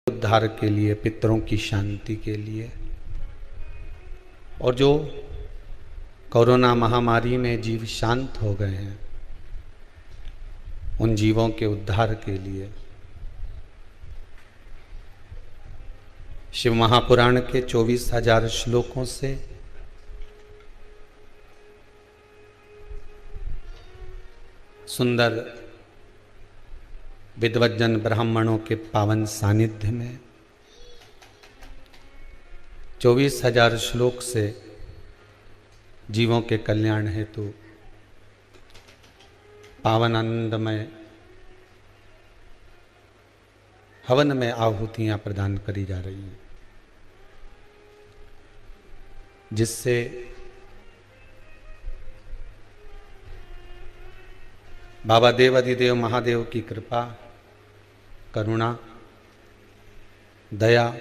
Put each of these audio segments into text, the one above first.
उद्धार के लिए, पितरों की शांति के लिए, और जो कोरोना महामारी में जीव शांत हो गए हैं उन जीवों के उद्धार के लिए शिव महापुराण के 24,000 श्लोकों से सुंदर विद्वज्जन ब्राह्मणों के पावन सानिध्य में 24,000 श्लोक से जीवों के कल्याण हेतु पावन आनंदमय हवन में आहुतियां प्रदान करी जा रही हैं, जिससे बाबा देव अधिदेव महादेव की कृपा, करुणा, दया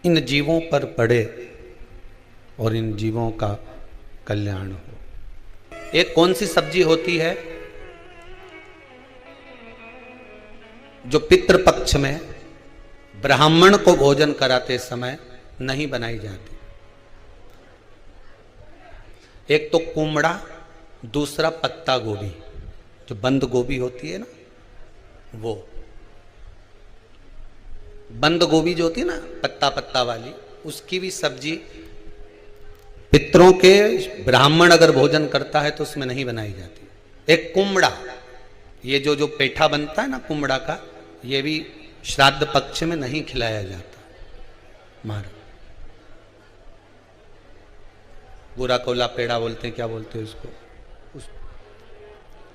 इन जीवों पर पड़े और इन जीवों का कल्याण हो। एक कौन सी सब्जी होती है जो पितृपक्ष में ब्राह्मण को भोजन कराते समय नहीं बनाई जाती? एक तो कुमड़ा, दूसरा पत्ता गोभी, जो बंद गोभी होती है ना, वो बंद गोभी जो होती है ना पत्ता पत्ता वाली, उसकी भी सब्जी पितरों के ब्राह्मण अगर भोजन करता है तो उसमें नहीं बनाई जाती। एक कुमड़ा, ये जो पेठा बनता है ना कुमड़ा का, ये भी श्राद्ध पक्ष में नहीं खिलाया जाता। महाराज बुरा कोला पेड़ा बोलते हैं, क्या बोलते हैं उसको,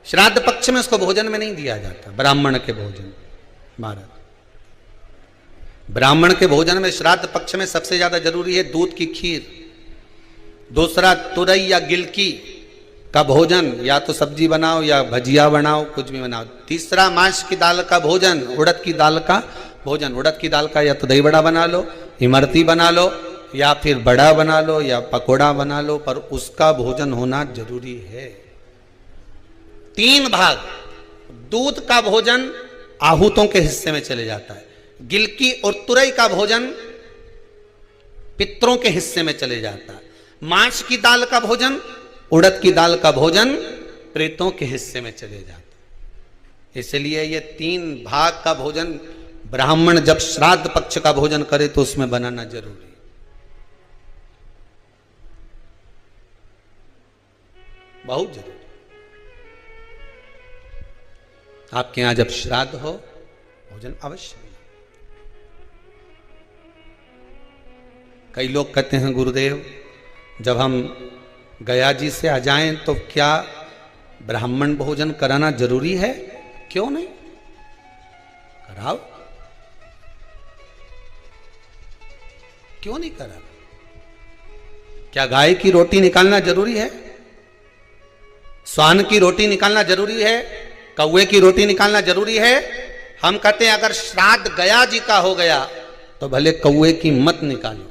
श्राद्ध पक्ष में उसको भोजन में नहीं दिया जाता। ब्राह्मण के भोजन, महाराज ब्राह्मण के भोजन में श्राद्ध पक्ष में सबसे ज्यादा जरूरी है दूध की खीर, दूसरा तुरई या गिलकी का भोजन, या तो सब्जी बनाओ या भजिया बनाओ, कुछ भी बनाओ। तीसरा मांस की दाल का भोजन, उड़द की दाल का भोजन। उड़द की दाल का या तो दही बड़ा बना लो, इमरती बना लो, या फिर बड़ा बना लो, या पकोड़ा बना लो, पर उसका भोजन होना जरूरी है। 3 भाग दूध का भोजन आहूतों के हिस्से में चले जाता है, गिलकी और तुरई का भोजन पितरों के हिस्से में चले जाता है, मांस की दाल का भोजन, उड़द की दाल का भोजन प्रेतों के हिस्से में चले जाता है। इसलिए ये 3 भाग का भोजन ब्राह्मण जब श्राद्ध पक्ष का भोजन करे तो उसमें बनाना जरूरी है। बहुत जरूरी। आपके यहां जब श्राद्ध हो भोजन अवश्य। कई लोग कहते हैं गुरुदेव जब हम गया जी से आ जाएं तो क्या ब्राह्मण भोजन कराना जरूरी है? क्यों नहीं, कराओ, क्यों नहीं करा? क्या गाय की रोटी निकालना जरूरी है? स्वान की रोटी निकालना जरूरी है? कौवे की रोटी निकालना जरूरी है? हम कहते हैं अगर श्राद्ध गया जी का हो गया तो भले कौवे की मत निकालो,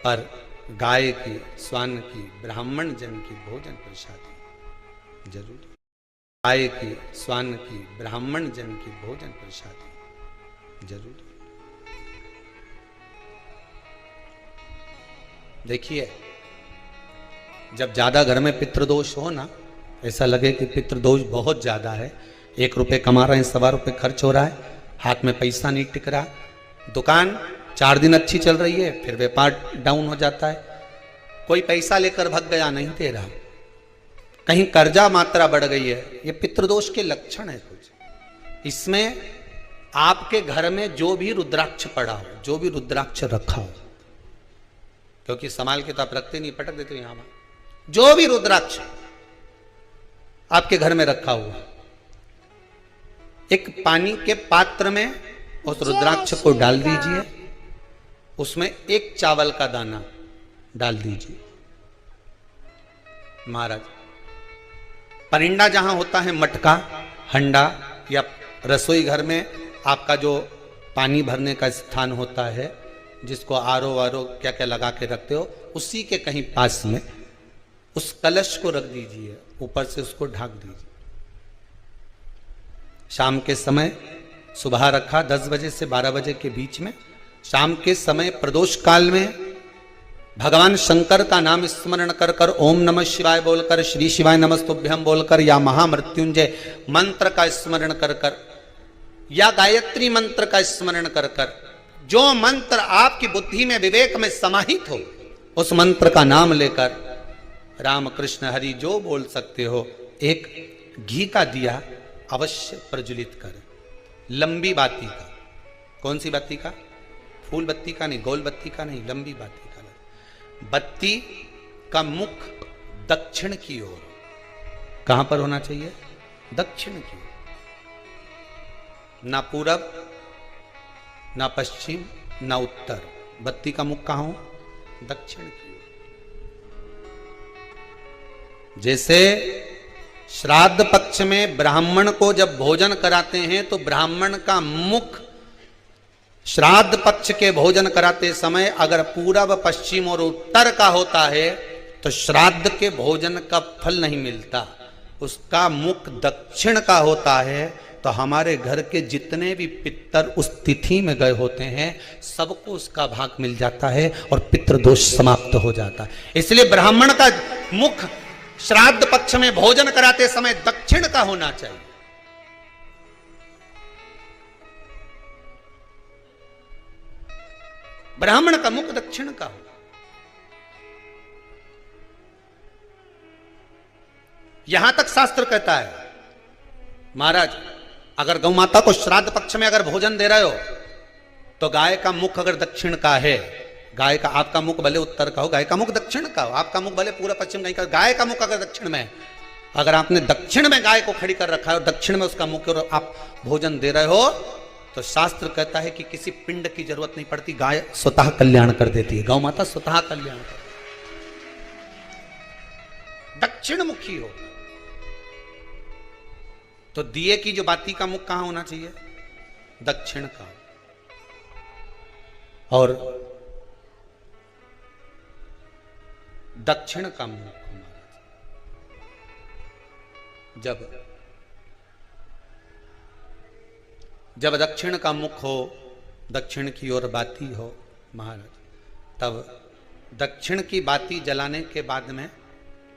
पर गाय की, स्वान की, ब्राह्मण जन की भोजन प्रसादी जरूरी। गाय की, स्वान की, ब्राह्मण जन की भोजन प्रसादी जरूरी। देखिए जब ज्यादा घर में पितृदोष हो ना, ऐसा लगे कि पितृदोष बहुत ज्यादा है, 1 रुपये कमा रहे हैं, 1.25 रुपये खर्च हो रहा है, हाथ में पैसा नहीं टिक रहा, दुकान 4 दिन अच्छी चल रही है, फिर व्यापार डाउन हो जाता है, कोई पैसा लेकर भग गया, नहीं दे रहा, कहीं कर्जा मात्रा बढ़ गई है, ये पितृदोष के लक्षण है कुछ। इसमें आपके घर में जो भी रुद्राक्ष पड़ा हो, जो भी रुद्राक्ष रखा हो, क्योंकि संभाल के तो आप रखते नहीं, पटक देते हो यहां, जो भी रुद्राक्ष आपके घर में रखा हुआ, एक पानी के पात्र में उस रुद्राक्ष को डाल दीजिए, उसमें 1 चावल का दाना डाल दीजिए। महाराज परिंदा जहां होता है, मटका, हंडा या रसोई घर में आपका जो पानी भरने का स्थान होता है, जिसको आरो वारो क्या क्या लगा के रखते हो, उसी के कहीं पास में उस कलश को रख दीजिए, ऊपर से उसको ढक दीजिए। शाम के समय सुबह रखा 10 बजे से 12 बजे के बीच में। शाम के समय प्रदोष काल में भगवान शंकर का नाम स्मरण कर कर ओम नमः शिवाय बोलकर, श्री शिवाय नमस्तुभ्यम बोलकर, या महामृत्युंजय मंत्र का स्मरण कर कर, या गायत्री मंत्र का स्मरण कर कर, जो मंत्र आपकी बुद्धि में विवेक में समाहित हो उस मंत्र का नाम लेकर राम कृष्ण हरि जो बोल सकते हो, एक घी का दिया अवश्य प्रज्वलित करें, लंबी बाती का। कौन सी बत्ती का? फूल बत्ती का नहीं, गोल बत्ती का नहीं, लंबी बाती का। बत्ती का मुख दक्षिण की ओर। कहां पर होना चाहिए? दक्षिण की ओर, ना पूरब ना पश्चिम ना उत्तर। बत्ती का मुख कहां हो? दक्षिण की ओर। जैसे श्राद्ध पक्ष में ब्राह्मण को जब भोजन कराते हैं तो ब्राह्मण का मुख श्राद्ध पक्ष के भोजन कराते समय अगर पूरब पश्चिम और उत्तर का होता है तो श्राद्ध के भोजन का फल नहीं मिलता, उसका मुख दक्षिण का होता है। तो हमारे घर के जितने भी पितर उस तिथि में गए होते हैं सबको उसका भाग मिल जाता है और पितृदोष समाप्त हो जाता है। इसलिए ब्राह्मण का मुख श्राद्ध पक्ष में भोजन कराते समय दक्षिण का होना चाहिए। ब्राह्मण का मुख दक्षिण का हो। यहां तक शास्त्र कहता है महाराज, अगर गौ माता को श्राद्ध पक्ष में अगर भोजन दे रहे हो तो गाय का मुख अगर दक्षिण का है, गाय का, आपका मुख भले उत्तर का हो, गाय का मुख दक्षिण का हो, आपका मुख भले पूरा पश्चिम कहीं का, गाय का मुख अगर दक्षिण में है, अगर आपने दक्षिण में गाय को खड़ी कर रखा है और दक्षिण में उसका मुख और आप भोजन दे रहे हो तो शास्त्र कहता है कि किसी पिंड की जरूरत नहीं पड़ती, गाय स्वतः कल्याण कर देती है, गौ माता स्वतः कल्याण कर। दक्षिण मुखी हो तो दिए की जो बाती का मुख कहां होना चाहिए? दक्षिण का। और दक्षिण का मुख जब दक्षिण का मुख हो, दक्षिण की ओर बाती हो महाराज, तब दक्षिण की बाती जलाने के बाद में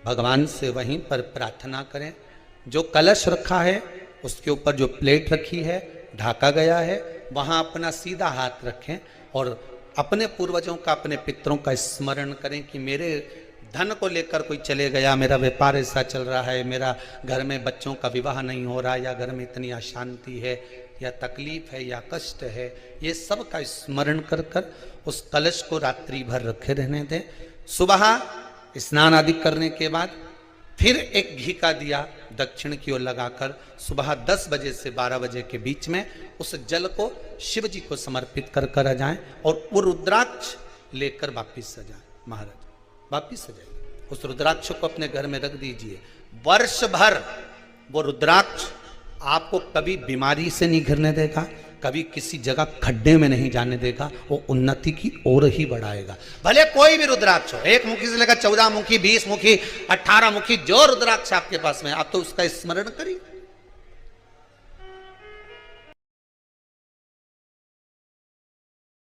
भगवान से वहीं पर प्रार्थना करें। जो कलश रखा है उसके ऊपर जो प्लेट रखी है, ढाका गया है, वहां अपना सीधा हाथ रखें और अपने पूर्वजों का, अपने पितरों का स्मरण करें कि मेरे धन को लेकर कोई चले गया, मेरा व्यापार ऐसा चल रहा है, मेरा घर में बच्चों का विवाह नहीं हो रहा, या घर में इतनी अशांति है, या तकलीफ है, या कष्ट है, ये सब का स्मरण कर कर उस कलश को रात्रि भर रखे रहने दें। सुबह स्नान आदि करने के बाद फिर एक घी का दिया दक्षिण की ओर लगाकर सुबह 10 बजे से 12 बजे के बीच में उस जल को शिव जी को समर्पित कर कर आ जाएं और वो रुद्राक्ष लेकर वापिस सजाएं। महाराज वापिस सजाइए, उस रुद्राक्ष को अपने घर में रख दीजिए। वर्ष भर वो रुद्राक्ष आपको कभी बीमारी से नहीं घिरने देगा, कभी किसी जगह खड्डे में नहीं जाने देगा, वो उन्नति की ओर ही बढ़ाएगा। भले कोई भी रुद्राक्ष हो, 1 मुखी से लेकर 14 मुखी, 20 मुखी, 18 मुखी, जो रुद्राक्ष आपके पास में, आप तो उसका स्मरण करिए।